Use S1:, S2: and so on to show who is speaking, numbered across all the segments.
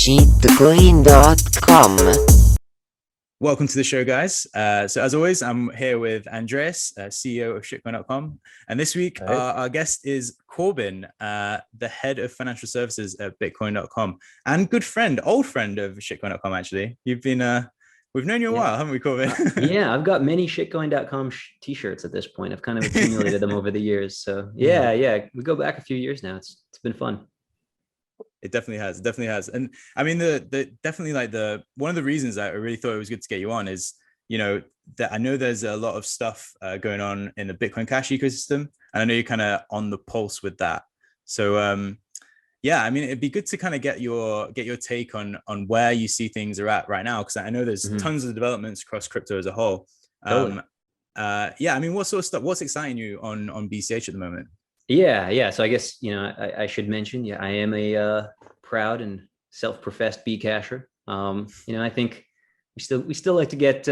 S1: shitcoin.com.
S2: Welcome to the show, guys. So as always, I'm here with Andreas, CEO of shitcoin.com. And this week, our guest is Corbin, the head of financial services at bitcoin.com and good friend, old friend of shitcoin.com, actually. You've been, we've known you a while, haven't we, Corbin?
S3: Yeah, I've got many shitcoin.com t-shirts at this point. I've kind of accumulated them over the years. So yeah, we go back a few years now. It's been fun.
S2: It definitely has. It definitely has. And I mean, definitely like one of the reasons that I really thought it was good to get you on is, you know, that I know there's a lot of stuff going on in the Bitcoin Cash ecosystem. And I know you're kind of on the pulse with that. So, yeah, I mean, it'd be good to kind of get your take on where you see things are at right now. Cause I know there's tons of developments across crypto as a whole.
S3: Totally.
S2: Yeah, I mean, what sort of stuff, what's exciting you on BCH at the moment?
S3: Yeah. So I guess, you know, I should mention, I am a proud and self-professed Bcasher. You know, I think we still like to get,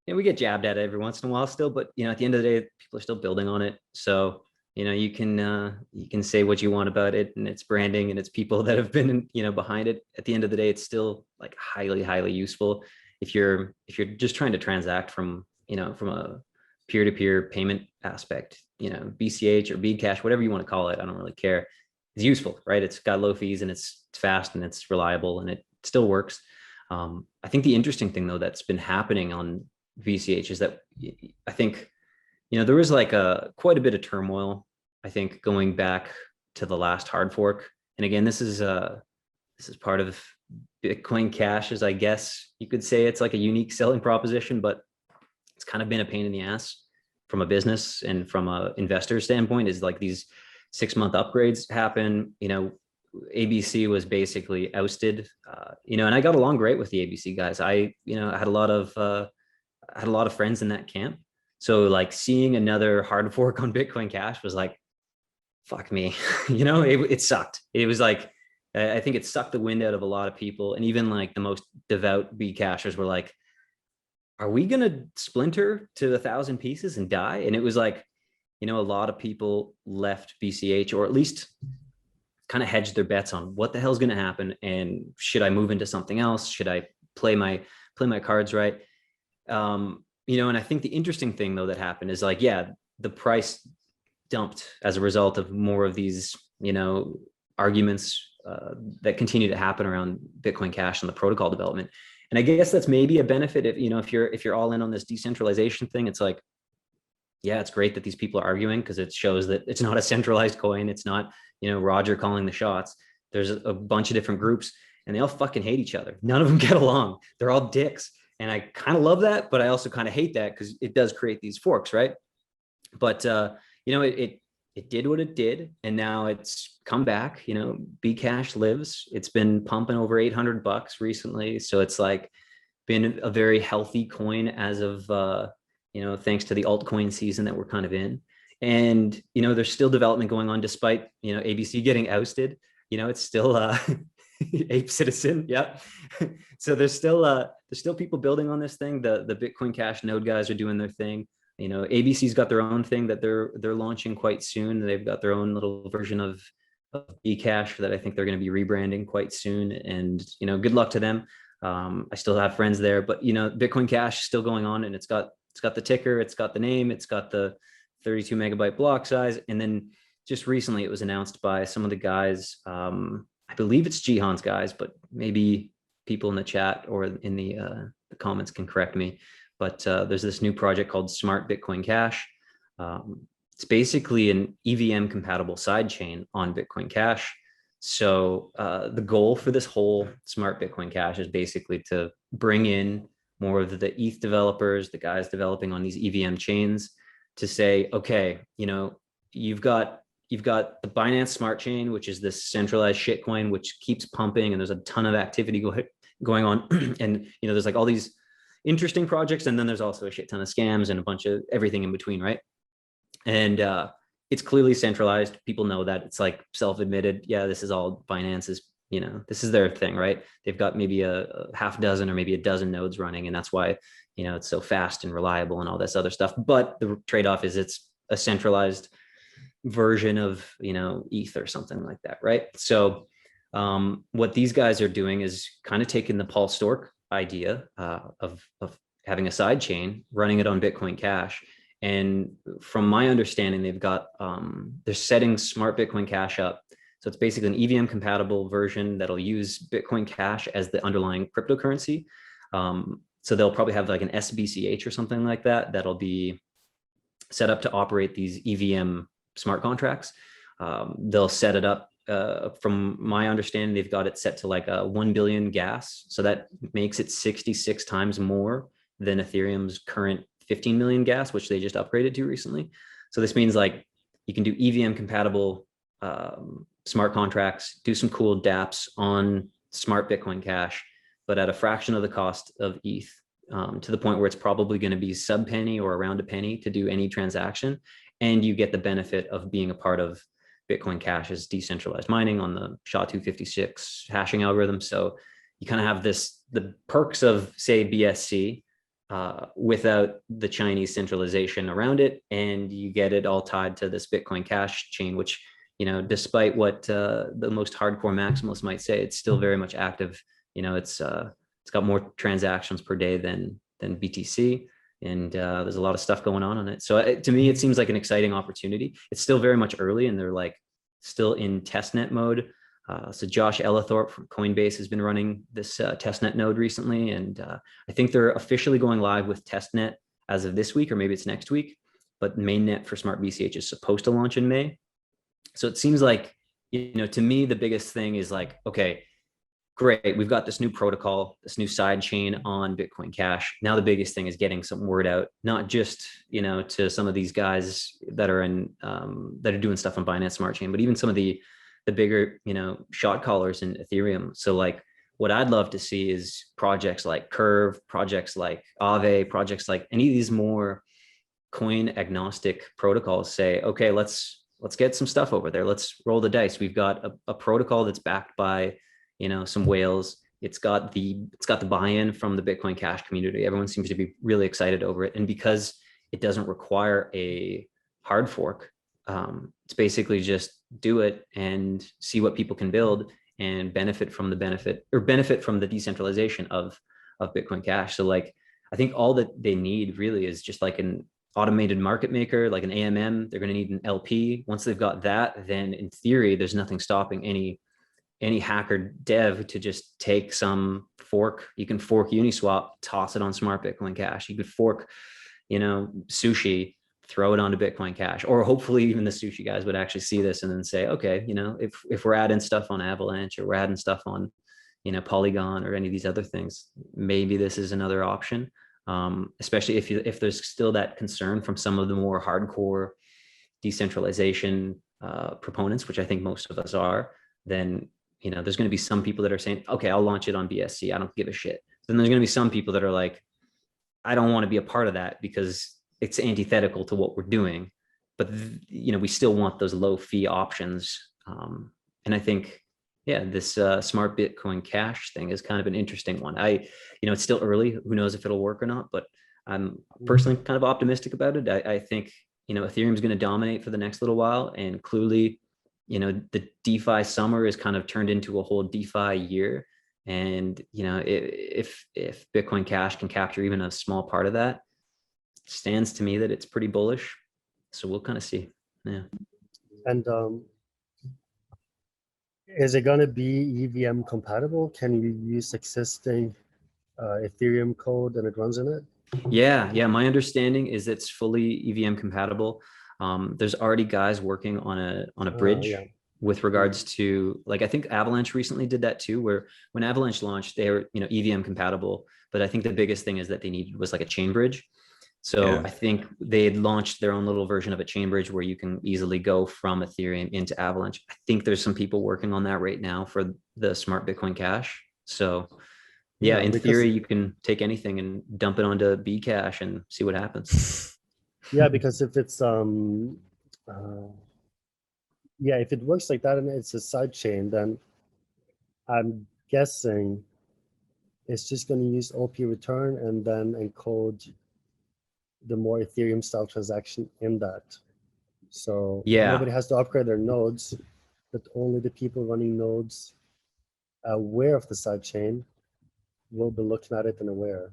S3: we get jabbed at it every once in a while still, but you know, at the end of the day, people are still building on it. So, you know, you can say what you want about it and its branding and its people that have been, you know, behind it. At the end of the day, it's still like highly useful if you're just trying to transact from a peer-to-peer payment aspect. You know, BCH or Bcash, whatever you want to call it, I don't really care. It's useful, right? It's got low fees and it's fast and it's reliable and it still works. I think the interesting thing though that's been happening on BCH is that I think, you know, there was like quite a bit of turmoil, I think, going back to the last hard fork. And again, this is part of Bitcoin Cash, as I guess you could say. It's like a unique selling proposition, but it's kind of been a pain in the ass from a business and from a investor standpoint. Is like these 6-month upgrades happen. You know, ABC was basically ousted, you know, and I got along great with the ABC guys. I had a lot of friends in that camp. So like seeing another hard fork on Bitcoin Cash was like, fuck me, you know, it sucked. It was like, I think it sucked the wind out of a lot of people. And even like the most devout Bcashers were like, are we going to splinter to 1,000 pieces and die? And it was like, you know, a lot of people left BCH, or at least kind of hedged their bets on what the hell's going to happen. And should I move into something else? Should I play my cards right? You know, and I think the interesting thing though that happened is like, yeah, the price dumped as a result of more of these, you know, arguments that continue to happen around Bitcoin Cash and the protocol development. And I guess that's maybe a benefit if you're all in on this decentralization thing. It's like, yeah, it's great that these people are arguing because it shows that it's not a centralized coin. It's not, you know, Roger calling the shots. There's a bunch of different groups and they all fucking hate each other. None of them get along. They're all dicks. And I kind of love that, but I also kind of hate that because it does create these forks, right? But, you know, it did what it did, and now it's come back. You know, Bcash lives. It's been pumping over $800 recently, so it's like been a very healthy coin as of you know, thanks to the altcoin season that we're kind of in. And you know, there's still development going on despite, you know, ABC getting ousted. You know, it's still Ape Citizen, yeah. So there's still people building on this thing. The Bitcoin Cash node guys are doing their thing. You know, ABC's got their own thing that they're launching quite soon. They've got their own little version of Bcash that I think they're going to be rebranding quite soon. And, you know, good luck to them. I still have friends there, but, you know, Bitcoin Cash is still going on, and it's got the ticker, it's got the name, it's got the 32 megabyte block size. And then just recently it was announced by some of the guys, I believe it's Jihan's guys, but maybe people in the chat or in the comments can correct me. But there's this new project called SmartBCH Cash. It's basically an EVM compatible sidechain on Bitcoin Cash. So the goal for this whole SmartBCH Cash is basically to bring in more of the ETH developers, the guys developing on these EVM chains, to say, okay, you know, you've got the Binance Smart Chain, which is this centralized shitcoin, which keeps pumping, and there's a ton of activity going on. And, you know, there's like all these interesting projects, and then there's also a shit ton of scams and a bunch of everything in between, right? And it's clearly centralized. People know that. It's like self-admitted. Yeah, this is all Binance's, you know, this is their thing, right? They've got maybe a half dozen or maybe a dozen nodes running, and that's why, you know, it's so fast and reliable and all this other stuff. But the trade-off is it's a centralized version of, you know, ETH or something like that, right? So What these guys are doing is kind of taking the Paul Stork idea of having a side chain, running it on Bitcoin Cash. And from my understanding, they're setting Smart Bitcoin Cash up. So it's basically an EVM compatible version that'll use Bitcoin Cash as the underlying cryptocurrency. So they'll probably have like an SBCH or something like that that'll be set up to operate these EVM smart contracts. They'll set it up. From my understanding, they've got it set to like a 1 billion gas. So that makes it 66 times more than Ethereum's current 15 million gas, which they just upgraded to recently. So this means like you can do EVM compatible smart contracts, do some cool dApps on Smart Bitcoin Cash, but at a fraction of the cost of ETH, to the point where it's probably going to be sub penny or around a penny to do any transaction. And you get the benefit of being a part of Bitcoin Cash's decentralized mining on the SHA-256 hashing algorithm. So you kind of have the perks of, say, BSC without the Chinese centralization around it. And you get it all tied to this Bitcoin Cash chain, which, despite what the most hardcore maximalists might say, it's still very much active. It's got more transactions per day than BTC. And there's a lot of stuff going on it. So to me, it seems like an exciting opportunity. It's still very much early, and they're like still in testnet mode. So Josh Ellithorpe from Coinbase has been running this testnet node recently, and I think they're officially going live with testnet as of this week, or maybe it's next week. But mainnet for SmartBCH is supposed to launch in May. So it seems like, to me, the biggest thing is like, okay, great, we've got this new protocol, this new side chain on Bitcoin Cash. Now the biggest thing is getting some word out, not just to some of these guys that are doing stuff on Binance Smart Chain, but even some of the bigger shot callers in Ethereum. So like, what I'd love to see is projects like Curve, projects like Aave, projects like any of these more coin agnostic protocols say, okay, let's get some stuff over there. Let's roll the dice. We've got a protocol that's backed by some whales. It's got the buy-in from the Bitcoin Cash community. Everyone seems to be really excited over it. And because it doesn't require a hard fork, it's basically just do it and see what people can build and benefit from the decentralization of Bitcoin Cash. So like, I think all that they need really is just like an automated market maker, like an AMM. They're going to need an LP. Once they've got that, then in theory, there's nothing stopping any hacker dev to just take some fork. You can fork Uniswap, toss it on Smart Bitcoin Cash. You could fork, Sushi, throw it onto Bitcoin Cash, or hopefully even the Sushi guys would actually see this and then say, okay, if we're adding stuff on Avalanche, or we're adding stuff on, Polygon, or any of these other things, maybe this is another option. Especially if there's still that concern from some of the more hardcore decentralization proponents, which I think most of us are, then there's going to be some people that are saying, okay, I'll launch it on BSC. I don't give a shit. Then there's going to be some people that are like, I don't want to be a part of that because it's antithetical to what we're doing. But, we still want those low fee options. And I think, this Smart Bitcoin Cash thing is kind of an interesting one. It's still early. Who knows if it'll work or not, but I'm personally kind of optimistic about it. I think, Ethereum is going to dominate for the next little while. And clearly, the DeFi summer is kind of turned into a whole DeFi year. And, if Bitcoin Cash can capture even a small part of that, it stands to me that it's pretty bullish. So we'll kind of see. Yeah.
S1: And is it going to be EVM compatible? Can you use existing Ethereum code and it runs in it?
S3: Yeah. My understanding is it's fully EVM compatible. There's already guys working on a bridge with regards to, like, I think Avalanche recently did that too, where when Avalanche launched, they were, EVM compatible, but I think the biggest thing is that they needed was like a chain bridge. So I think they had launched their own little version of a chain bridge where you can easily go from Ethereum into Avalanche. I think there's some people working on that right now for the Smart Bitcoin Cash. So in theory, you can take anything and dump it onto Bcash and see what happens.
S1: Yeah, because if it's if it works like that and it's a side chain, then I'm guessing it's just going to use OP return and then encode the more Ethereum style transaction in that. So nobody has to upgrade their nodes, but only the people running nodes aware of the sidechain will be looking at it and aware.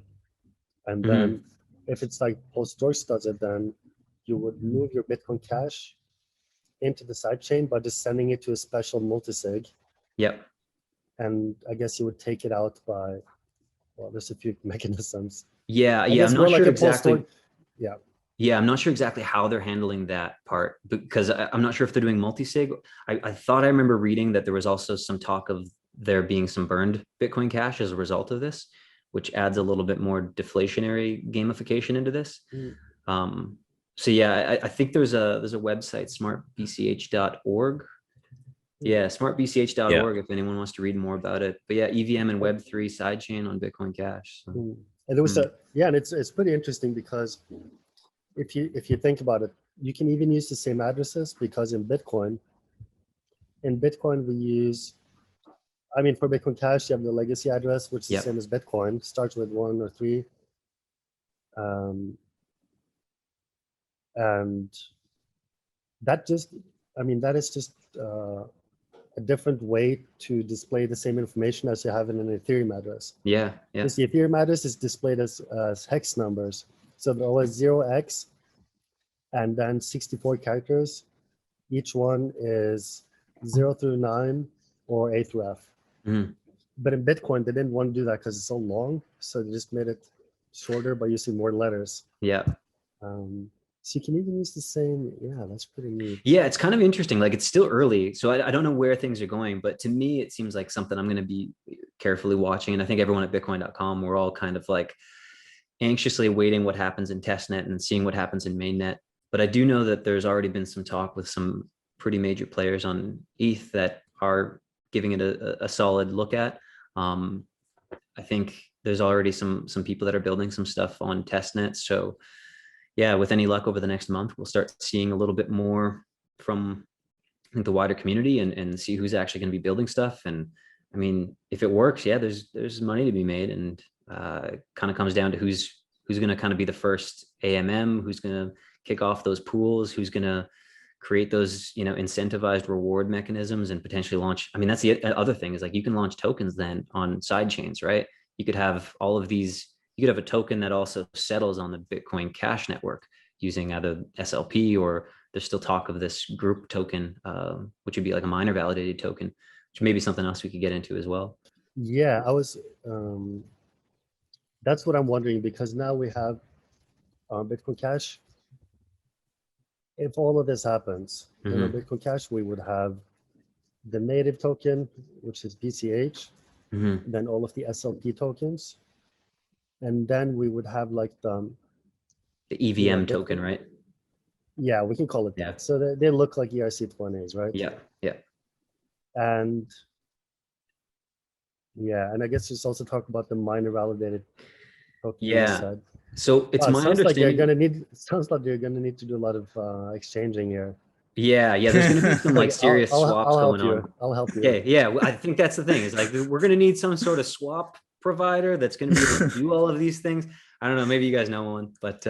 S1: And
S3: Mhm.
S1: then if it's like PostDocs does it, then you would move your Bitcoin Cash into the sidechain by just sending it to a special multisig.
S3: Yep.
S1: And I guess you would take it out by, well, there's a few mechanisms.
S3: Yeah.
S1: I
S3: Yeah.
S1: guess
S3: I'm
S1: more
S3: not
S1: like
S3: sure
S1: a
S3: exactly.
S1: PostDoc. Yeah.
S3: Yeah, I'm not sure exactly how they're handling that part because I'm not sure if they're doing multi-sig. I thought I remember reading that there was also some talk of there being some burned Bitcoin Cash as a result of this, which adds a little bit more deflationary gamification into this.
S1: Mm.
S3: So yeah, I think there's a website, smartbch.org. Yeah, smartbch.org if anyone wants to read more about it. But yeah, EVM and Web3 sidechain on Bitcoin Cash. So.
S1: And there was and it's pretty interesting because if you think about it, you can even use the same addresses because in Bitcoin we use, I mean, for Bitcoin Cash, you have the legacy address, which is the same as Bitcoin, starts with 1 or 3. And that just, I mean, that is just a different way to display the same information as you have in an Ethereum address.
S3: Yeah.
S1: Because the Ethereum address is displayed as hex numbers. So they're always 0x and then 64 characters. Each one is 0 through 9 or A through F.
S3: Mm-hmm.
S1: But in Bitcoin, they didn't want to do that because it's so long. So they just made it shorter by using more letters.
S3: Yeah.
S1: So you can even use the same. Yeah, that's pretty neat.
S3: Yeah, it's kind of interesting. Like it's still early, so I don't know where things are going, but to me, it seems like something I'm going to be carefully watching. And I think everyone at Bitcoin.com, we're all kind of like anxiously awaiting what happens in testnet and seeing what happens in mainnet. But I do know that there's already been some talk with some pretty major players on ETH that are giving it a solid look at. I think there's already some people that are building some stuff on testnet. So yeah, with any luck over the next month, we'll start seeing a little bit more from the wider community and see who's actually going to be building stuff. And I mean, if it works, yeah, there's money to be made, and it kind of comes down to who's going to kind of be the first AMM, who's going to kick off those pools, who's going to create those, incentivized reward mechanisms and potentially launch. I mean, that's the other thing is like you can launch tokens then on side chains, right? You could have all of these. You could have a token that also settles on the Bitcoin Cash network using either SLP, or there's still talk of this group token, which would be like a miner validated token, which may be something else we could get into as well.
S1: Yeah, that's what I'm wondering, because now we have Bitcoin Cash. If all of this happens, Bitcoin Cash, we would have the native token, which is BCH, then all of the SLP tokens. And then we would have like the
S3: EVM token, right?
S1: Yeah, we can call it that. So they look like ERC20s, right?
S3: Yeah.
S1: And I guess just also talk about the miner validated token.
S3: Yeah. So it's my understanding.
S1: Sounds like you're gonna need to do a lot of exchanging here.
S3: Yeah. There's gonna be some like serious swaps going on.
S1: I'll help you.
S3: Okay. Yeah. Well, I think that's the thing. Is like we're gonna need some sort of swap provider that's gonna be able to do all of these things. I don't know. Maybe you guys know one, but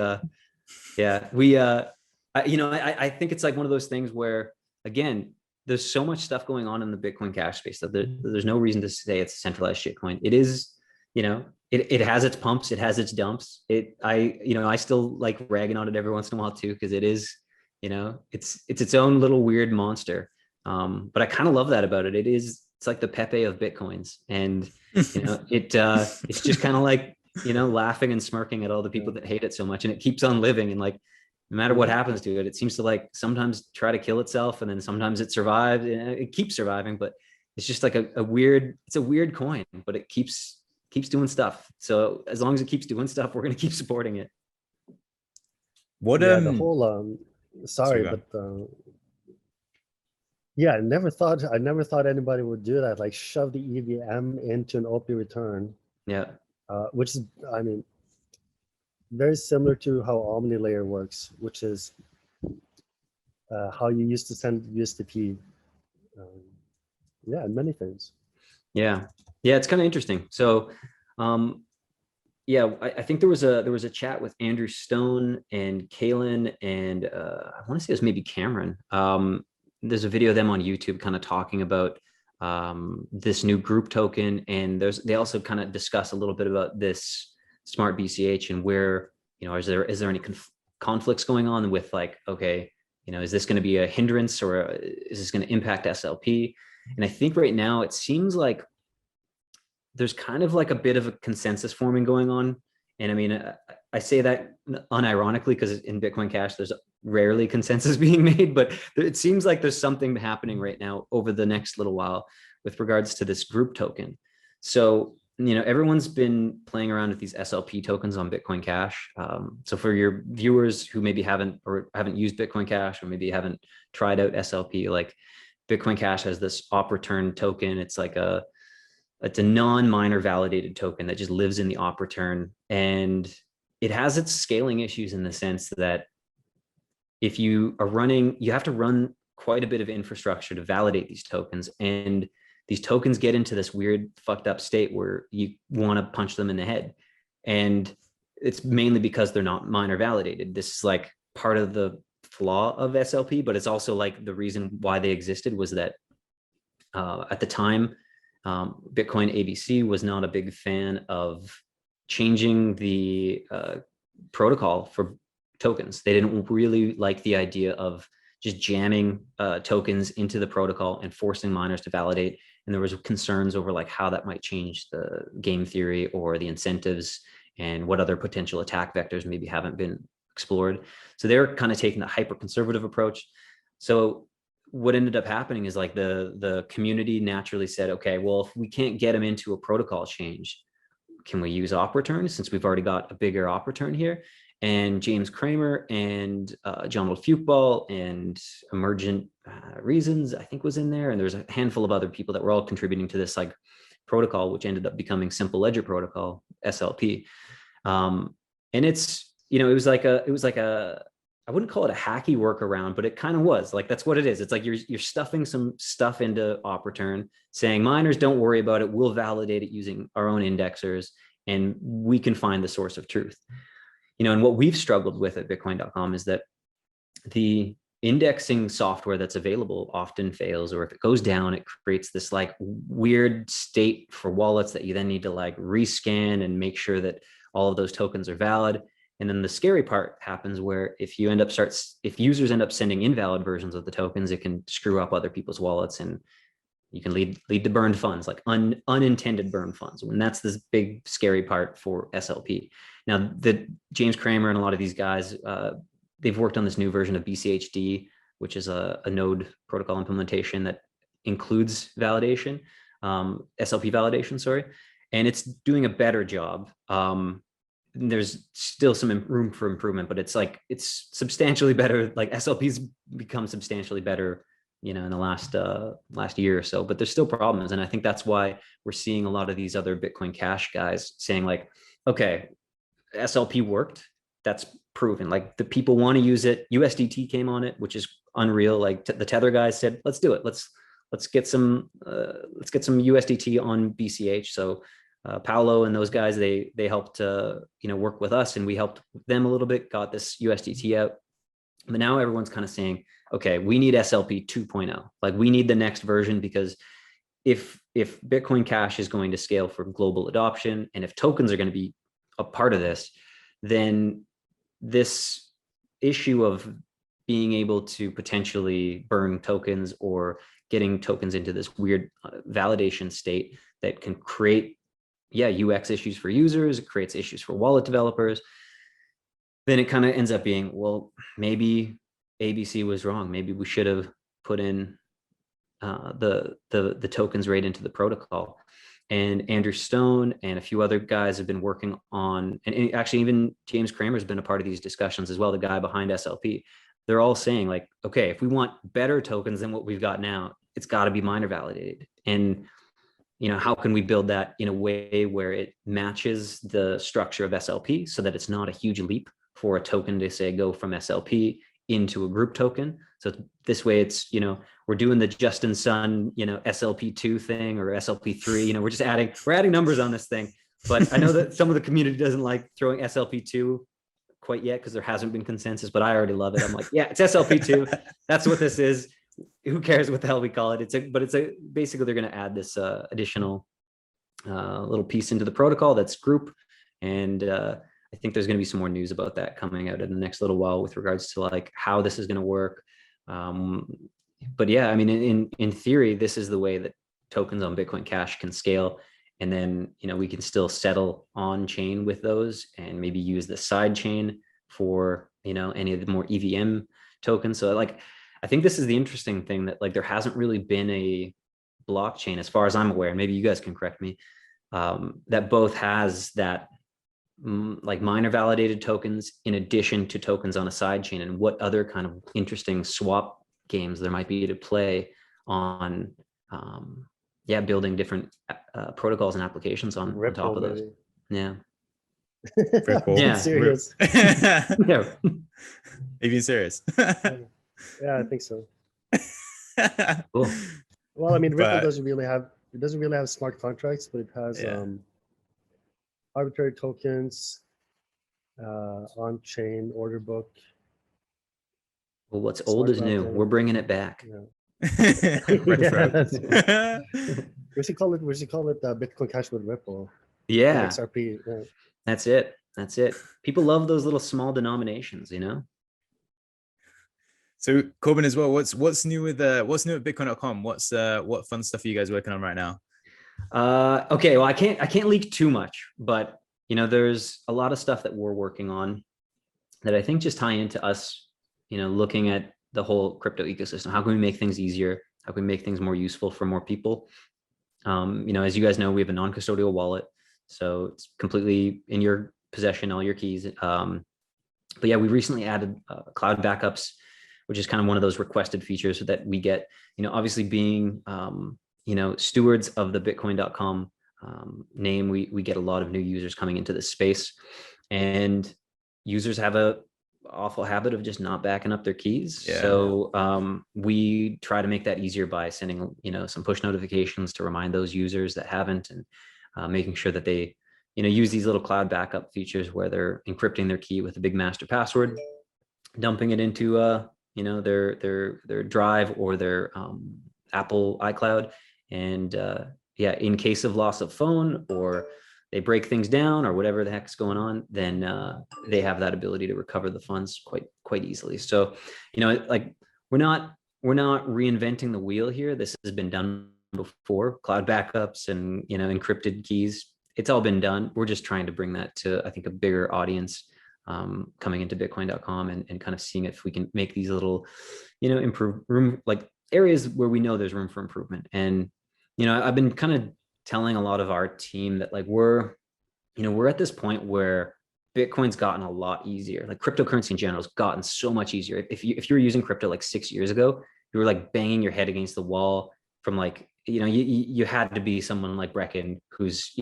S3: yeah, we I think it's like one of those things where, again, there's so much stuff going on in the Bitcoin Cash space that there's no reason to say it's a centralized shitcoin. It is, it has its pumps, it has its dumps. I still like ragging on it every once in a while too, because it is, it's its own little weird monster. But I kind of love that about it. It's like the Pepe of Bitcoins, and it's just kind of like laughing and smirking at all the people that hate it so much, and it keeps on living, and like no matter what happens to it, it seems to like sometimes try to kill itself, and then sometimes it survives, and it keeps surviving. But it's just like a weird coin, but it keeps doing stuff. So as long as it keeps doing stuff, we're going to keep supporting it.
S1: The whole I never thought anybody would do that, like shove the EVM into an OP return.
S3: Yeah.
S1: Which is, I mean, very similar to how OmniLayer works, which is how you used to send USDP. And many things. Yeah,
S3: it's kind of interesting. So, I think there was a chat with Andrew Stone and Kalen and I want to say it was maybe Cameron. There's a video of them on YouTube kind of talking about this new group token, and they also kind of discuss a little bit about this smart BCH and where, you know, is there any conflicts going on with, like, okay, you know, is this going to be a hindrance, or is this going to impact SLP? And I think right now it seems like there's kind of like a bit of a consensus forming going on. And I mean, I say that unironically because in Bitcoin Cash, there's rarely consensus being made, but it seems like there's something happening right now over the next little while with regards to this group token. So, you know, everyone's been playing around with these SLP tokens on Bitcoin Cash. So for your viewers who maybe haven't used Bitcoin Cash, or maybe haven't tried out SLP, like Bitcoin Cash has this op return token. It's like it's a non-miner validated token that just lives in the op return, and it has its scaling issues in the sense that if you are running, you have to run quite a bit of infrastructure to validate these tokens, and these tokens get into this weird fucked up state where you want to punch them in the head. And it's mainly because they're not miner validated. This is like part of the flaw of SLP, but it's also like the reason why they existed was that at the time, Bitcoin ABC was not a big fan of changing the protocol for tokens. They didn't really like the idea of just jamming tokens into the protocol and forcing miners to validate. And there was concerns over like how that might change the game theory or the incentives and what other potential attack vectors maybe haven't been explored. So they're kind of taking the hyper conservative approach. So what ended up happening is like the community naturally said, okay, well, if we can't get them into a protocol change, can we use op return, since we've already got a bigger op return here? And James Kramer and John Wolf-Fuchball and Emergent Reasons, I think, was in there. And there's a handful of other people that were all contributing to this like protocol, which ended up becoming Simple Ledger Protocol, SLP. And it's, you know, it was like a, I wouldn't call it a hacky workaround, but it kind of was. Like, that's what it is. It's like you're stuffing some stuff into op return, saying miners, don't worry about it. We'll validate it using our own indexers, and we can find the source of truth. You know, and what we've struggled with at Bitcoin.com is that the indexing software that's available often fails, or if it goes down, it creates this like weird state for wallets that you then need to like rescan and make sure that all of those tokens are valid. And then the scary part happens where if users end up sending invalid versions of the tokens, it can screw up other people's wallets, and you can lead to burned funds, like unintended burned funds. And that's this big scary part for SLP. Now, the James Kramer and a lot of these guys, they've worked on this new version of BCHD, which is a node protocol implementation that includes validation, SLP validation, sorry, and it's doing a better job. There's still some room for improvement, but it's substantially better. Like SLP's become substantially better, you know, in the last year or so, but there's still problems. And I think that's why we're seeing a lot of these other Bitcoin Cash guys saying like, okay, SLP worked. That's proven. Like, the people want to use it. USDT came on it, which is unreal. Like the Tether guys said, let's do it. Let's get some USDT on BCH. So Paolo and those guys, they helped work with us, and we helped them a little bit, got this USDT out. But now everyone's kind of saying, okay, we need SLP 2.0. Like, we need the next version, because if Bitcoin Cash is going to scale for global adoption, and if tokens are going to be a part of this, then this issue of being able to potentially burn tokens or getting tokens into this weird validation state that can create UX issues for users, it creates issues for wallet developers, then it kind of ends up being, well, maybe ABC was wrong. Maybe we should have put in the tokens right into the protocol. And Andrew Stone and a few other guys have been working on, and actually even James Kramer has been a part of these discussions as well, the guy behind SLP. They're all saying like, okay, if we want better tokens than what we've got now, it's got to be miner validated. And you know, how can we build that in a way where it matches the structure of SLP so that it's not a huge leap for a token to say go from SLP into a group token? So this way it's, you know, we're doing the Justin Sun, you know, SLP2 thing or SLP3, you know, we're adding numbers on this thing. But I know that some of the community doesn't like throwing SLP2 quite yet because there hasn't been consensus, but I already love it. I'm like, yeah, it's SLP2. That's what this is. who cares what the hell we call it? Basically they're going to add this additional little piece into the protocol that's group. And I think there's going to be some more news about that coming out in the next little while with regards to like how this is going to work. But yeah, I mean, in theory, this is the way that tokens on Bitcoin Cash can scale. And then, we can still settle on chain with those and maybe use the side chain for, any of the more EVM tokens. So like, I think this is the interesting thing that like, there hasn't really been a blockchain, as far as I'm aware, and maybe you guys can correct me, that both has that like miner validated tokens in addition to tokens on a side chain, and what other kind of interesting swap games there might be to play on building different protocols and applitions on top of those.
S1: Maybe.
S3: Yeah.
S2: Very cool.
S3: Yeah.
S1: Serious.
S3: Yeah.
S2: Even serious.
S1: Yeah, I think so.
S3: Cool.
S1: Well, I mean, Ripple
S2: But-
S1: doesn't really have smart contracts, but it has arbitrary tokens, on-chain order book.
S3: Well, what's old is new. We're bringing it back.
S1: Yeah.
S3: Right
S1: Yeah,
S3: from-
S1: that's- we should call it Bitcoin Cash with Ripple.
S3: Yeah,
S1: XRP. Yeah.
S3: that's it. That's it. People love those little small denominations,
S2: So Corbin as well, what's new with Bitcoin.com? What fun stuff are you guys working on right now?
S3: Okay, well, I can't leak too much, but there's a lot of stuff that we're working on that I think just tie into us, looking at the whole crypto ecosystem. How can we make things easier? How can we make things more useful for more people? As you guys know, we have a non-custodial wallet, so it's completely in your possession, all your keys. But yeah, we recently added cloud backups, which is kind of one of those requested features that we get. Obviously being stewards of the Bitcoin.com name, we get a lot of new users coming into this space, and users have a awful habit of just not backing up their keys.
S2: Yeah.
S3: So we try to make that easier by sending some push notifications to remind those users that haven't, and making sure that they use these little cloud backup features where they're encrypting their key with a big master password, dumping it into their Drive or their Apple iCloud. And in case of loss of phone, or they break things down or whatever the heck's going on, then they have that ability to recover the funds quite easily. So, like we're not reinventing the wheel here. This has been done before. Cloud backups and encrypted keys, it's all been done. We're just trying to bring that to, I think, a bigger audience coming into Bitcoin.com and kind of seeing if we can make these little, improve room, like areas where we know there's room for improvement. And I've been kind of telling a lot of our team that like we're at this point where Bitcoin's gotten a lot easier. Like cryptocurrency in general has gotten so much easier. If you were using crypto like 6 years ago, you were like banging your head against the wall from like, you had to be someone like Brecken who's,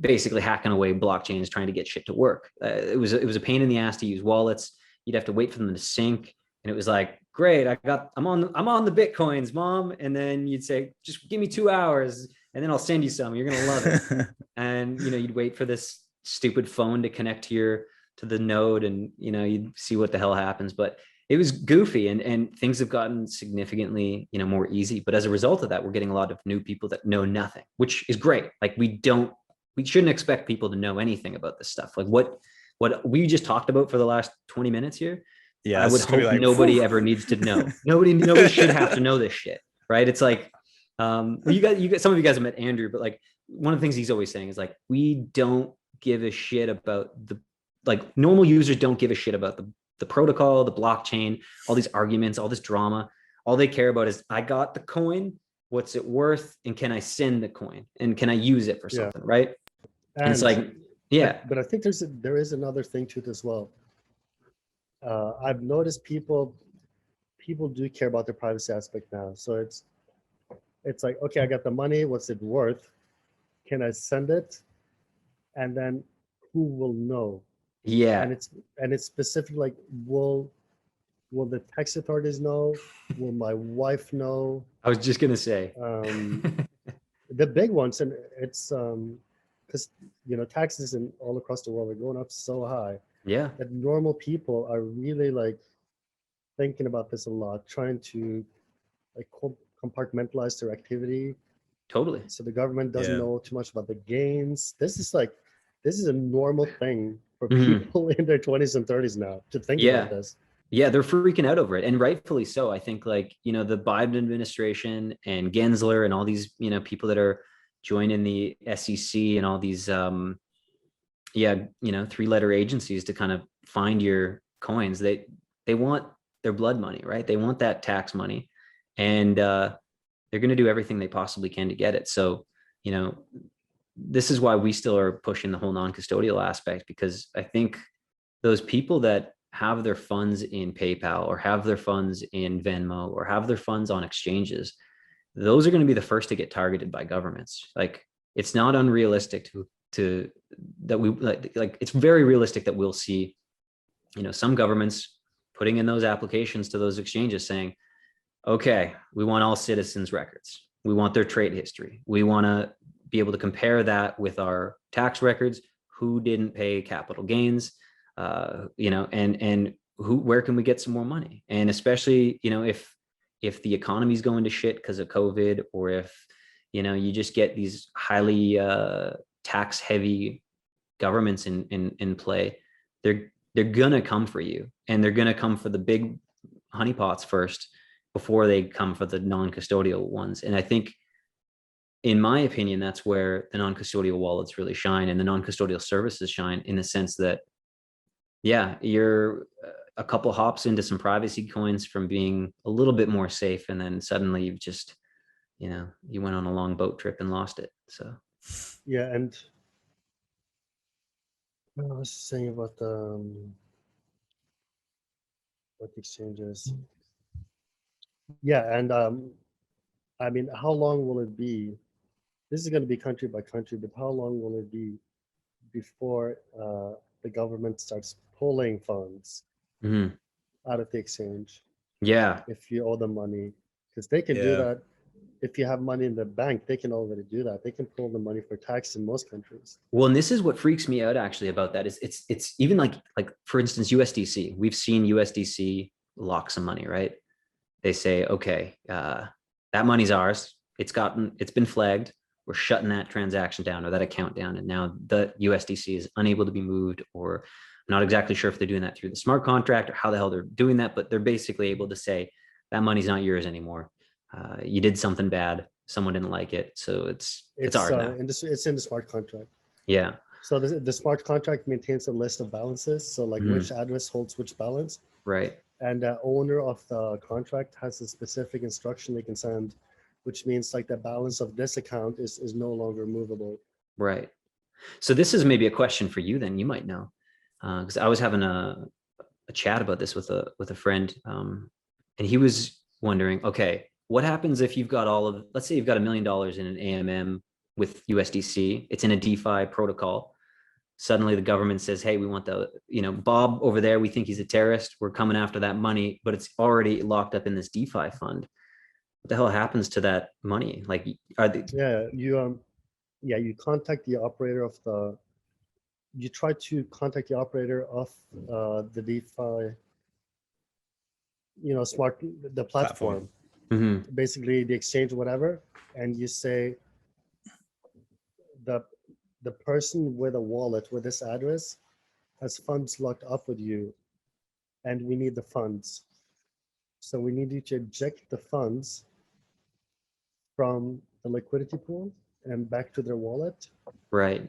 S3: basically hacking away blockchains trying to get shit to work. It was a pain in the ass to use wallets. You'd have to wait for them to sync. And it was like, great, I'm on the Bitcoins, mom. And then you'd say, just give me 2 hours and then I'll send you some. You're going to love it. And, you'd wait for this stupid phone to connect to the node, and, you'd see what the hell happens. But it was goofy, and things have gotten significantly, more easy. But as a result of that, we're getting a lot of new people that know nothing, which is great. Like we shouldn't expect people to know anything about this stuff. Like what we just talked about for the last 20 minutes here.
S2: Yeah,
S3: I would hope like, nobody ever needs to know. Nobody should have to know this shit, right? It's like, you guys, some of you guys have met Andrew, but like one of the things he's always saying is like, we don't give a shit about normal users don't give a shit about the protocol, the blockchain, all these arguments, all this drama. All they care about is, I got the coin, what's it worth, and can I send the coin, and can I use it for something, right? And it's like, yeah.
S1: But I think there is another thing to it as well. I've noticed people do care about the privacy aspect now. So it's like, okay, I got the money. What's it worth? Can I send it? And then who will know?
S3: Yeah.
S1: And it's specific. Like, will the tax authorities know? Will my wife know?
S3: I was just gonna say.
S1: The big ones, and it's because taxes all across the world are going up so high.
S3: Yeah.
S1: That normal people are really like thinking about this a lot, trying to like compartmentalize their activity,
S3: Totally.
S1: so the government doesn't
S2: Yeah.
S1: know too much about the gains. This is a normal thing for
S3: Mhm.
S1: people in their 20s and 30s now to think
S3: Yeah.
S1: about this.
S3: Yeah, they're freaking out over it, and rightfully so. I think, like, the Biden administration and Gensler and all these, people that are joining the SEC and all these, three-letter agencies to kind of find your coins. They want their blood money, right? They want that tax money, and they're going to do everything they possibly can to get it. So, this is why we still are pushing the whole non-custodial aspect, because I think those people that have their funds in PayPal or have their funds in Venmo or have their funds on exchanges, those are going to be the first to get targeted by governments. Like, it's not unrealistic to that we like it's very realistic that we'll see, some governments putting in those applications to those exchanges saying, okay, we want all citizens' records. We want their trade history. We want to be able to compare that with our tax records. Who didn't pay capital gains? And where can we get some more money? And especially, if the economy's going to shit because of COVID, or if, you just get these highly tax heavy governments in play, they're gonna come for you, and they're gonna come for the big honeypots first before they come for the non-custodial ones. And I think, in my opinion, that's where the non-custodial wallets really shine and the non-custodial services shine, in the sense that, yeah, you're a couple hops into some privacy coins from being a little bit more safe, and then suddenly you've just, you went on a long boat trip and lost it. So
S1: Yeah, and I was saying about what the exchanges. Yeah, and I mean, how long will it be? This is going to be country by country, but how long will it be before the government starts pulling funds out of the exchange
S3: yeah,
S1: if you owe them money? Because they can do
S2: Yeah.
S1: that. If you have money in the bank, they can already do that. They can pull the money for tax in most countries.
S3: well, and this is what freaks me out actually about that, is it's even like for instance, USDC. We've seen USDC lock some money, right? They say, okay, that money's ours. It's been flagged. We're shutting that transaction down, or that account down. And now the USDC is unable to be moved, or I'm not exactly sure if they're doing that through the smart contract or how the hell they're doing that, but they're basically able to say that money's not yours anymore. You did something bad. Someone didn't like it. So it's ours now.
S1: It's in the smart contract.
S3: Yeah.
S1: So the smart contract maintains a list of balances. So like which address holds which balance.
S3: Right.
S1: And the owner of the contract has a specific instruction they can send, which means like the balance of this account is no longer movable.
S3: Right. So this is maybe a question for you then. You might know, because I was having a chat about this with a friend, and he was wondering, okay, what happens if you've got let's say you've got $1 million in an AMM with USDC, it's in a DeFi protocol. Suddenly the government says, hey, we want Bob over there, we think he's a terrorist, we're coming after that money, but it's already locked up in this DeFi fund. What the hell happens to that money? Like,
S1: you contact the operator of you try to contact the operator of the DeFi, the platform. Basically the exchange, whatever, and you say the person with a wallet with this address has funds locked up with you, and we need the funds. So we need you to eject the funds from the liquidity pool and back to their wallet.
S3: Right.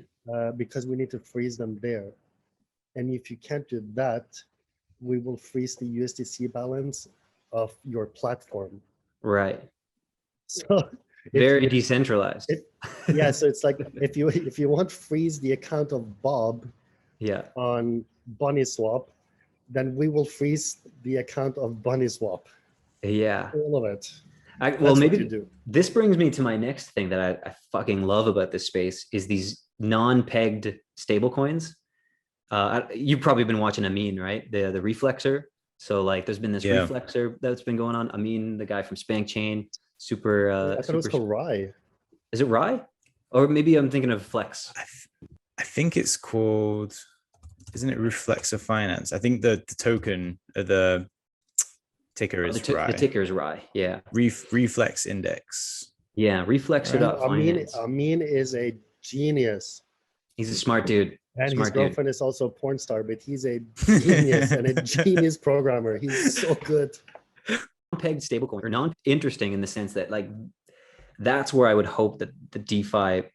S1: Because we need to freeze them there. And if you can't do that, we will freeze the USDC balance of your platform.
S3: Right.
S1: So
S3: very decentralized.
S1: Yeah, so it's like if you want to freeze the account of Bob on Bunny Swap, then we will freeze the account of Bunny Swap.
S3: Yeah.
S1: All of it.
S3: Well, maybe this brings me to my next thing that I fucking love about this space is these non-pegged stable coins. You've probably been watching Amin, right? The reflexer. So like there's been this reflexer that's been going on. Amin, the guy from Spank Chain, super.
S1: I thought it was called Rye.
S3: Is it Rye? Or maybe I'm thinking of Flex.
S2: I think it's called, isn't it Reflexer Finance? I think the token, Ticker is
S3: The
S2: RAI.
S3: ticker is RAI. Yeah.
S2: Reflex Index.
S3: Yeah. Reflexer.finance.
S1: Amin is a genius.
S3: He's a smart dude.
S1: And
S3: Smart
S1: his girlfriend is also a porn star, but he's a genius and a genius programmer. He's so good.
S3: Non-pegged stablecoin, or non-interesting in the sense that like that's where I would hope that the DeFi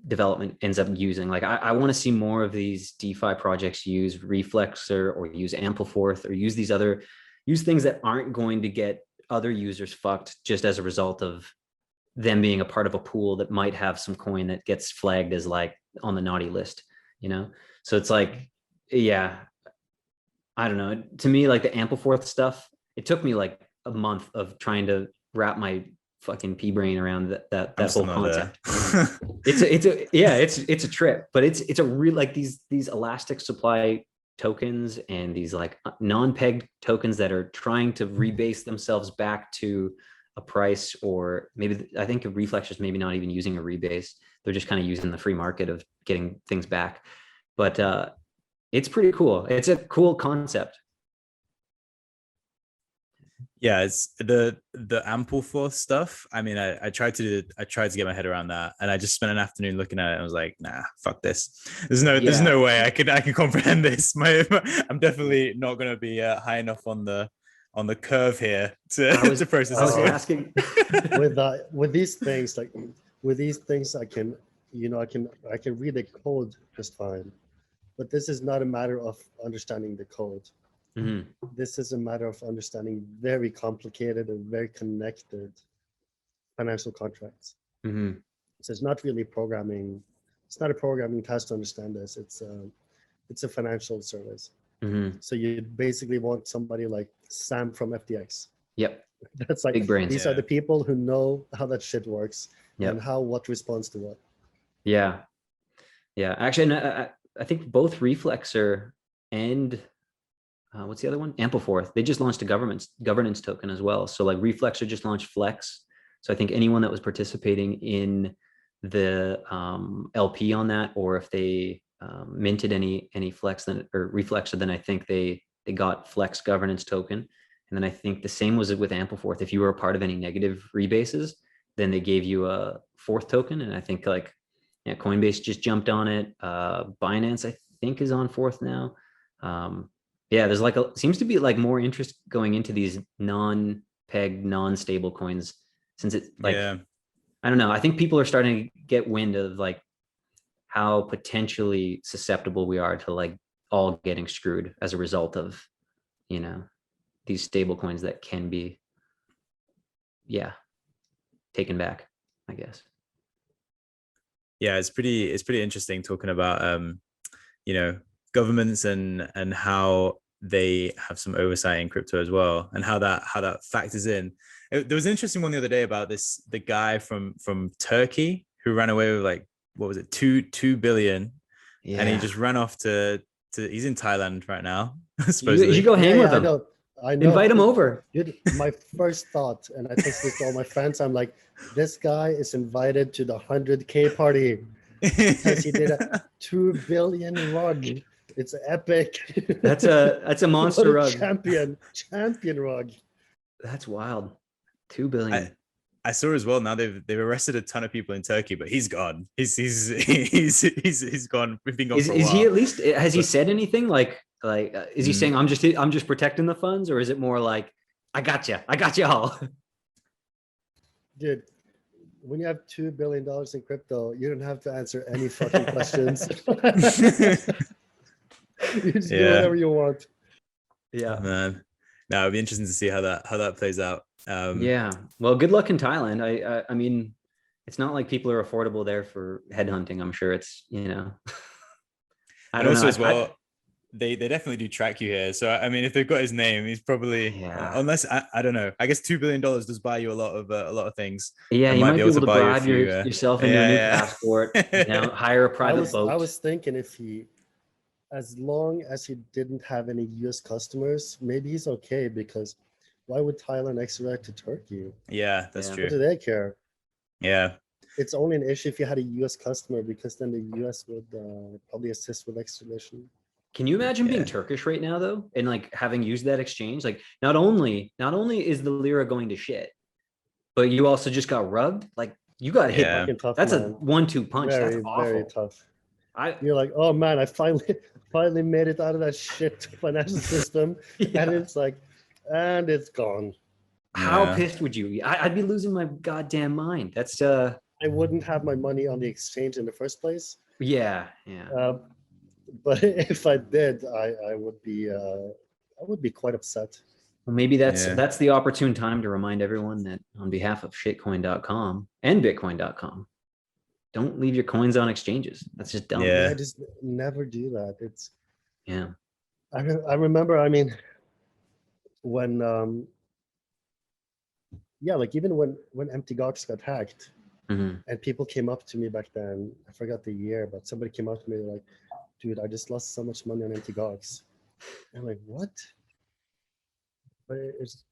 S3: development ends up using. Like I want to see more of these DeFi projects use Reflexer or use Ampleforth or use things that aren't going to get other users fucked just as a result of them being a part of a pool that might have some coin that gets flagged as like on the naughty list, you know? So it's like, yeah, I don't know. To me, like the Ampleforth stuff, it took me like a month of trying to wrap my fucking pea brain around that whole concept. It's a trip, but it's a real, like these elastic supply tokens and these like non-pegged tokens that are trying to rebase themselves back to a price, or maybe I think Reflexers maybe not even using a rebase. They're just kind of using the free market of getting things back. But it's pretty cool. It's a cool concept.
S2: Yeah, it's the Ampleforth stuff. I mean, I tried to get my head around that, and I just spent an afternoon looking at it. And I was like, nah, fuck this. There's no way I can comprehend this. I'm definitely not going to be high enough on the curve here to process.
S3: I was asking
S1: with these things, I can read the code just fine, but this is not a matter of understanding the code.
S3: Mm-hmm.
S1: This is a matter of understanding very complicated and very connected financial contracts.
S3: Mm-hmm.
S1: So it's not really programming. It's not a programming task to understand this. It's a financial service.
S3: Mm-hmm.
S1: So you basically want somebody like Sam from FTX.
S3: Yep.
S1: That's like,
S3: big brains.
S1: These are the people who know how that shit works.
S3: Yep.
S1: And what responds to what.
S3: Yeah. Actually, I think both Reflexer and what's the other one? Ampleforth. They just launched a governance token as well. So like Reflexer just launched Flex. So I think anyone that was participating in the LP on that, or if they minted any Flex then or Reflexer, then I think they got Flex governance token. And then I think the same was it with Ampleforth. If you were a part of any negative rebases, then they gave you a fourth token. And I think like Coinbase just jumped on it. Binance I think is on fourth now. There's like seems to be like more interest going into these non-pegged, non-stable coins, since it's like, I don't know. I think people are starting to get wind of like how potentially susceptible we are to like all getting screwed as a result of, these stable coins that can be, taken back, I guess.
S2: Yeah, it's pretty interesting talking about, governments and how they have some oversight in crypto as well, and how that factors in. There was an interesting one the other day about the guy from Turkey who ran away with like, what was it, 2 billion, and he just ran off to he's in Thailand right now.
S3: You should go hang with him.
S1: I know.
S3: Invite him over.
S1: Dude, my first thought, and I text this to all my friends, I'm like, this guy is invited to the 100K party because he did a 2 billion rug. It's epic.
S3: That's a monster rug.
S1: Champion rug.
S3: That's wild. 2 billion.
S2: I saw as well. Now they've arrested a ton of people in Turkey, but he's gone. He's gone. We've been gone for a while.
S3: Is he at least? Has he said anything like? Is he saying I'm just protecting the funds, or is it more like I got you all?
S1: Dude, when you have $2 billion in crypto, you don't have to answer any fucking questions. You just do whatever you want.
S2: Yeah, man. Now it'll be interesting to see how that plays out.
S3: Well, good luck in Thailand. I mean, it's not like people are affordable there for headhunting. I'm sure it's I don't know.
S2: As well, they definitely do track you here. So I mean, if they've got his name, he's probably unless I don't know. I guess $2 billion does buy you a lot of things.
S3: Yeah, you might be able to bribe yourself into a new passport. Hire a private boat.
S1: I was thinking as long as he didn't have any US customers, maybe he's okay, because why would Thailand extradite to Turkey?
S2: Yeah, that's true.
S1: What do they care?
S2: Yeah.
S1: It's only an issue if you had a US customer, because then the US would probably assist with extradition.
S3: Can you imagine being
S2: Yeah.
S3: Turkish right now though, and like having used that exchange? Like not only is the lira going to shit, but you also just got rugged. Like you got hit.
S2: Yeah.
S1: Fucking tough,
S3: That's a
S1: man.
S3: 1-2 punch.
S1: Very,
S3: That's awful.
S1: very tough.
S3: I
S1: You're like, oh man, I finally made it out of that shit financial system,
S3: yeah.
S1: and it's like, and it's gone.
S3: How
S2: Yeah.
S3: pissed would you be? I'd be losing my goddamn mind. That's
S1: I wouldn't have my money on the exchange in the first place.
S3: yeah.
S1: But if I did, I would be quite upset.
S3: Well, maybe that's
S2: Yeah.
S3: the opportune time to remind everyone that on behalf of shitcoin.com and bitcoin.com, don't leave your coins on exchanges. That's just dumb.
S2: Yeah.
S1: I just never do that. It's
S3: Yeah.
S1: I remember. I mean, when yeah, like even when Empty Gox got hacked,
S3: Mhm.
S1: and people came up to me back then. I forgot the year, but somebody came up to me like, "Dude, I just lost so much money on Empty Gox." I'm like, "What?" But it's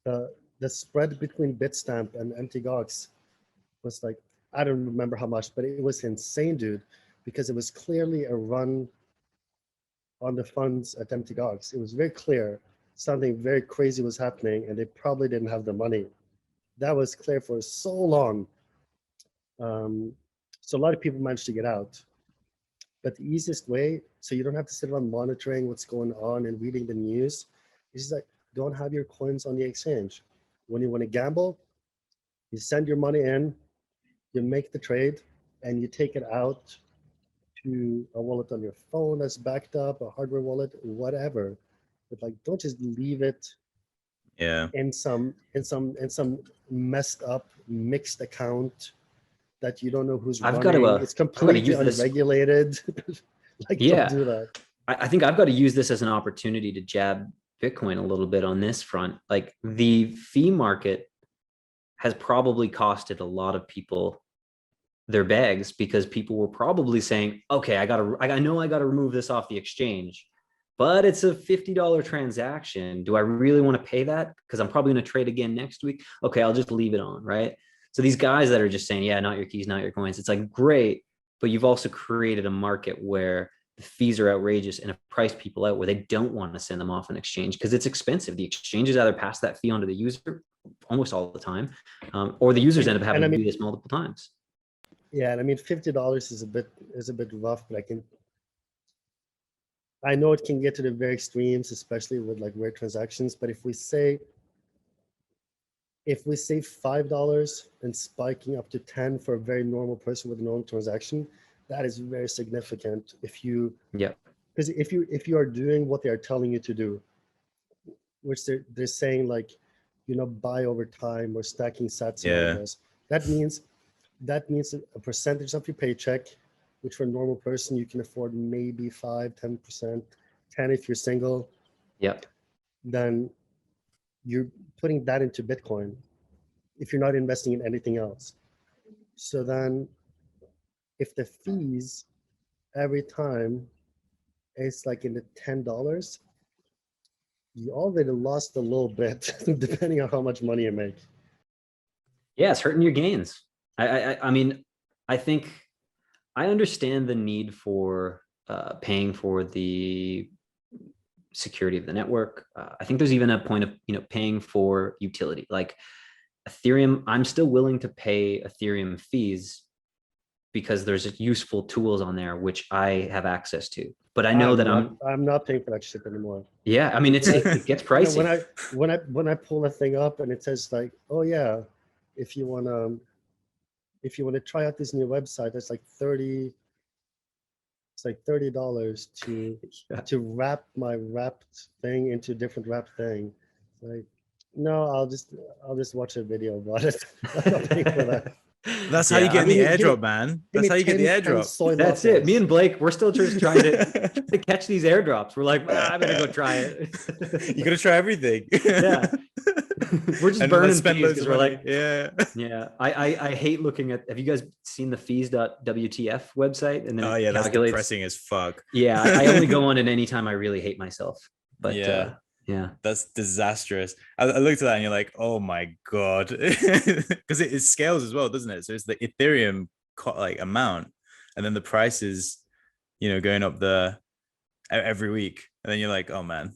S1: the spread between Bitstamp and Empty Gox was like, I don't remember how much, but it was insane, dude, because it was clearly a run on the funds at Empty Gox. It was very clear something very crazy was happening, and they probably didn't have the money. That was clear for so long. So a lot of people managed to get out. But the easiest way, so you don't have to sit around monitoring what's going on and reading the news, is just like, don't have your coins on the exchange. When you want to gamble, you send your money in, you make the trade, and you take it out to a wallet on your phone that's backed up, a hardware wallet, whatever. But like, don't just leave it
S2: Yeah.
S1: in some messed up mixed account that you don't know who's
S3: I've
S1: running.
S3: got to,
S1: It's completely
S3: use this.
S1: unregulated. Like,
S3: Yeah.
S1: don't do that.
S3: I think I've got to use this as an opportunity to jab Bitcoin a little bit on this front. Like the fee market has probably costed a lot of people their bags because people were probably saying, okay, I know I got to remove this off the exchange, but it's a $50 transaction. Do I really want to pay that? Because I'm probably going to trade again next week. Okay, I'll just leave it on, right? So these guys that are just saying, yeah, not your keys, not your coins. It's like, great. But you've also created a market where the fees are outrageous and have priced people out where they don't want to send them off an exchange because it's expensive. The exchanges either pass that fee on to the user almost all the time, or the users end up having to do this multiple times.
S1: Yeah, and I mean, $50 is a bit rough, but I know it can get to the very extremes, especially with like weird transactions. But if we say $5 and spiking up to 10 for a very normal person with a normal transaction, that is very significant. Because if you are doing what they are telling you to do, which they're saying like, buy over time or stacking sats and all this, that means a percentage of your paycheck, which for a normal person you can afford maybe 5-10%, 10 if you're single.
S3: Yep.
S1: Then you're putting that into Bitcoin if you're not investing in anything else. So then if the fees every time is like in the $10, you already lost a little bit depending on how much money you make.
S3: Yeah, it's hurting your gains. I mean, I think I understand the need for paying for the security of the network. I think there's even a point of paying for utility. Like Ethereum, I'm still willing to pay Ethereum fees because there's useful tools on there which I have access to. But I know
S1: I'm not paying for that shit anymore.
S3: Yeah, I mean it gets pricey.
S1: When I pull a thing up and it says like, oh yeah, if you want to try out this new website, that's like $30 to wrap my wrapped thing into a different wrapped thing. Like, no, I'll just watch a video about it. I'm not paying for that.
S2: That's how you get in the airdrop, man. That's how you get the airdrop.
S3: That's it. Me and Blake, we're still just trying to catch these airdrops. We're like, I'm gonna go try it.
S2: You gotta try everything.
S3: Yeah. We're just burning fees because we're like,
S2: yeah.
S3: I hate looking at. Have you guys seen the fees.wtf website? And then
S2: oh yeah, that's depressing as fuck.
S3: Yeah, I only go on it anytime I really hate myself. But yeah,
S2: that's disastrous. I looked at that and you're like, oh my god, because it scales as well, doesn't it? So it's the Ethereum like amount, and then the price is, going up the every week, and then you're like, oh man,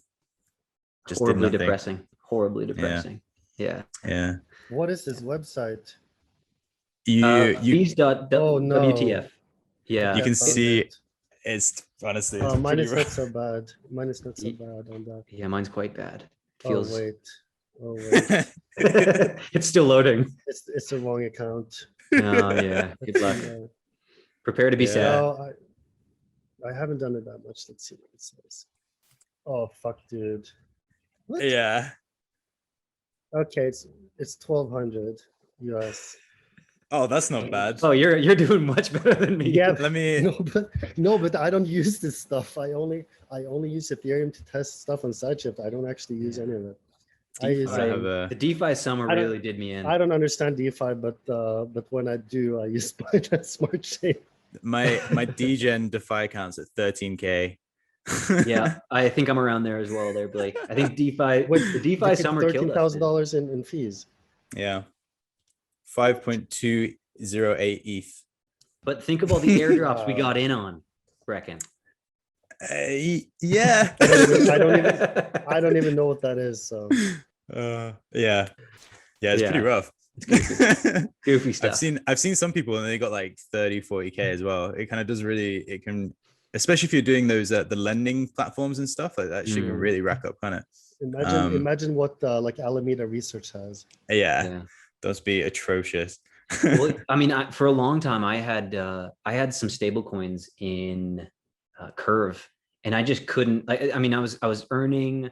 S2: just did
S3: Horribly
S2: nothing.
S3: depressing. Horribly depressing. Yeah.
S2: Yeah.
S1: What is this website?
S2: You
S1: Oh, no.
S3: WTF. Yeah.
S2: you can
S1: found
S2: see
S1: it.
S2: it's honestly
S1: Oh,
S2: it's
S1: mine
S2: pretty
S1: is not
S2: rough.
S1: so bad. Mine is not so bad on that.
S3: Yeah, mine's quite bad.
S1: Oh
S3: Feels
S1: wait. Oh wait.
S3: it's still loading.
S1: It's the wrong account.
S3: Oh yeah. Good luck.
S1: No,
S3: Prepare to be
S2: Yeah.
S3: sad.
S1: I haven't done it that much. Let's see what it says. Oh fuck, dude. What?
S2: Yeah.
S1: Okay, it's 1,200 US.
S2: Oh, that's not bad.
S3: Oh, you're doing much better than me.
S1: Yeah.
S2: Let me.
S1: No, but I don't use this stuff. I only use Ethereum to test stuff on Sideshift. I don't actually use any of it. I use
S2: I have a.
S3: The DeFi summer
S1: I don't-
S3: really did me in.
S1: I don't understand DeFi, but when I do, I use Binance Smart Chain.
S2: My DGen DeFi accounts at 13K.
S3: Yeah, I think I'm around there as well. There, Blake. I think DeFi, the DeFi summer killed us. man.
S1: $13,000 in fees.
S2: Yeah. 5.208 ETH.
S3: But think of all the airdrops we got in on, Brecken.
S2: Yeah.
S1: I don't even know what that is. So
S2: Yeah. Yeah, it's pretty
S3: Yeah.
S2: rough.
S3: Goofy stuff.
S2: I've seen some people and they got like 30, 40K as well. It kind of does really, it can, especially if you're doing those the lending platforms and stuff like that, shit can really rack up, kind of.
S1: imagine what like Alameda Research has.
S2: Yeah. Those be atrocious.
S3: Well, I mean, for a long time, I had some stable coins in Curve, and I just couldn't. I mean, I was earning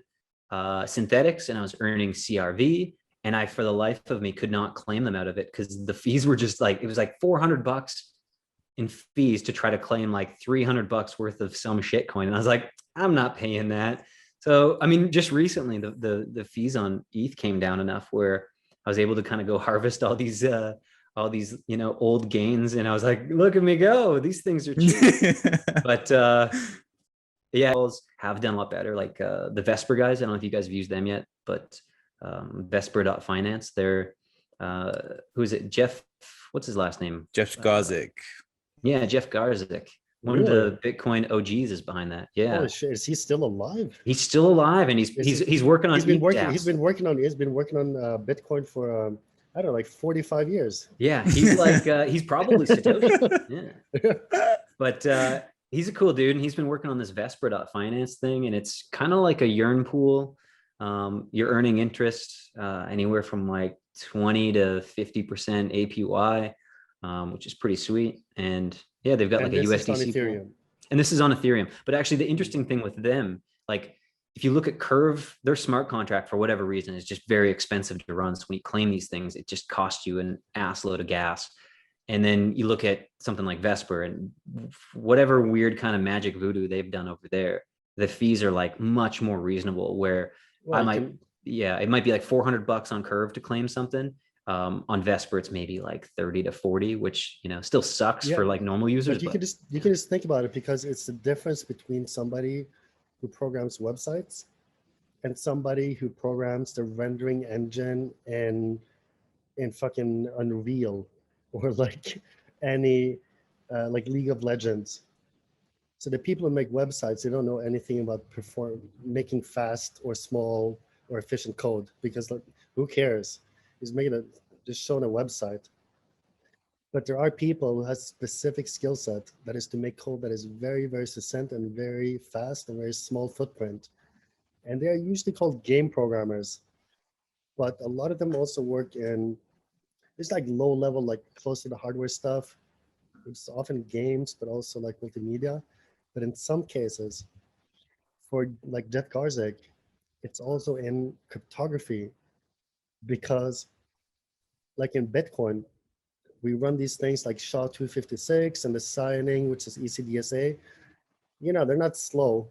S3: synthetics and I was earning CRV, and I, for the life of me, could not claim them out of it because the fees were just like, it was like $400 in fees to try to claim like $300 worth of some shit coin, and I was like, I'm not paying that. So, I mean, just recently, the fees on ETH came down enough where I was able to kind of go harvest all these old gains, and I was like, look at me go, these things are cheap. But yeah, have done a lot better, like the Vesper guys. I don't know if you guys have used them yet, but Vesper.finance, they're who is it, Jeff, what's his last name?
S2: Jeff Garzik.
S3: Yeah, Jeff Garzik, one of the Bitcoin OGs is behind that. Yeah.
S1: Holy shit, is he still alive?
S3: He's still alive, and he's working on
S1: He's been working on Bitcoin for I don't know, like 45 years.
S3: Yeah, he's like he's probably Satoshi. Yeah. But he's a cool dude, and he's been working on this Vesper.finance thing, and it's kind of like a yearn pool. You're earning interest anywhere from like 20 to 50% APY, which is pretty sweet. And yeah, they've got like a USDC pool. And this is on Ethereum. But actually, the interesting thing with them, like if you look at Curve, their smart contract, for whatever reason, is just very expensive to run. So when you claim these things, it just costs you an ass load of gas. And then you look at something like Vesper, and whatever weird kind of magic voodoo they've done over there, the fees are like much more reasonable, where it might be like $400 on Curve to claim something. On Vesper, it's maybe like 30 to 40, which, still sucks for like normal users.
S1: But you can just think about it, because it's the difference between somebody who programs websites and somebody who programs the rendering engine in fucking Unreal, or like any like League of Legends. So the people who make websites, they don't know anything about making fast or small or efficient code, because like, who cares? He's just showing a website. But there are people who have specific skill set, that is to make code that is very, very succinct and very fast and very small footprint. And they are usually called game programmers. But a lot of them also work in, it's like low level, like close to the hardware stuff. It's often games, but also like multimedia. But in some cases, for like Jeff Garzik, it's also in cryptography, because like in Bitcoin, we run these things like SHA-256 and the signing, which is ECDSA. They're not slow,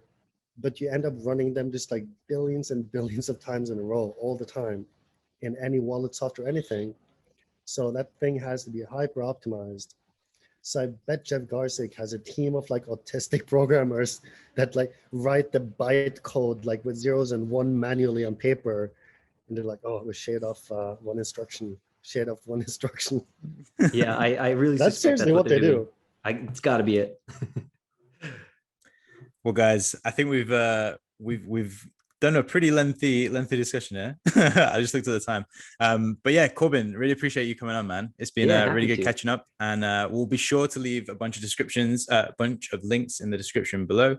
S1: but you end up running them just like billions and billions of times in a row all the time in any wallet software, anything. So that thing has to be hyper optimized. So I bet Jeff Garzik has a team of like autistic programmers that like write the byte code like with zeros and one manually on paper. And they're like, oh, we shade off one instruction.
S3: Yeah, I really
S1: that's seriously what they do.
S3: It's got to be it.
S2: Well, guys, I think we've done a pretty lengthy discussion here. I just looked at the time. But yeah, Corbin, really appreciate you coming on, man. It's been
S3: Yeah,
S2: really
S3: happy
S2: good
S3: to.
S2: catching up, and we'll be sure to leave a bunch of links in the description below.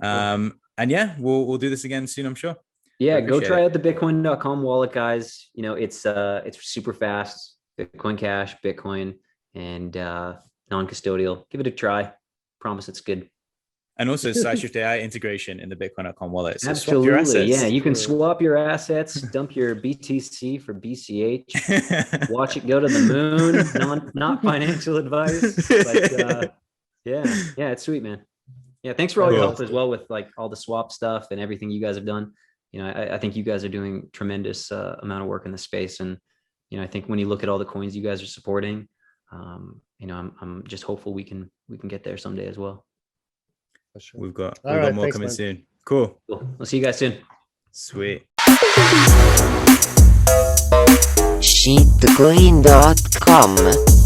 S2: And yeah, we'll do this again soon, I'm sure.
S3: Yeah,
S2: I
S3: go
S2: appreciate
S3: try
S2: it.
S3: out the Bitcoin.com wallet, guys. You know, it's super fast. Bitcoin Cash, Bitcoin, and non-custodial. Give it a try. Promise it's good.
S2: And also SideShift AI integration in the Bitcoin.com wallet. So swap your
S3: Absolutely. Yeah,
S2: assets.
S3: you can swap your assets, dump your BTC for BCH, watch it go to the moon. Not financial advice, but yeah, it's sweet, man. Yeah, thanks for all your help as well with like all the swap stuff and everything you guys have done. You know, I think you guys are doing tremendous amount of work in the space, and you know, I think when you look at all the coins you guys are supporting, you know, I'm just hopeful we can get there someday as well.
S1: For sure.
S2: We've got
S1: All
S2: more
S1: thanks,
S2: coming
S1: man.
S2: soon. Cool.
S3: We'll see you guys soon.
S2: Sweet.
S4: Shitcoin.com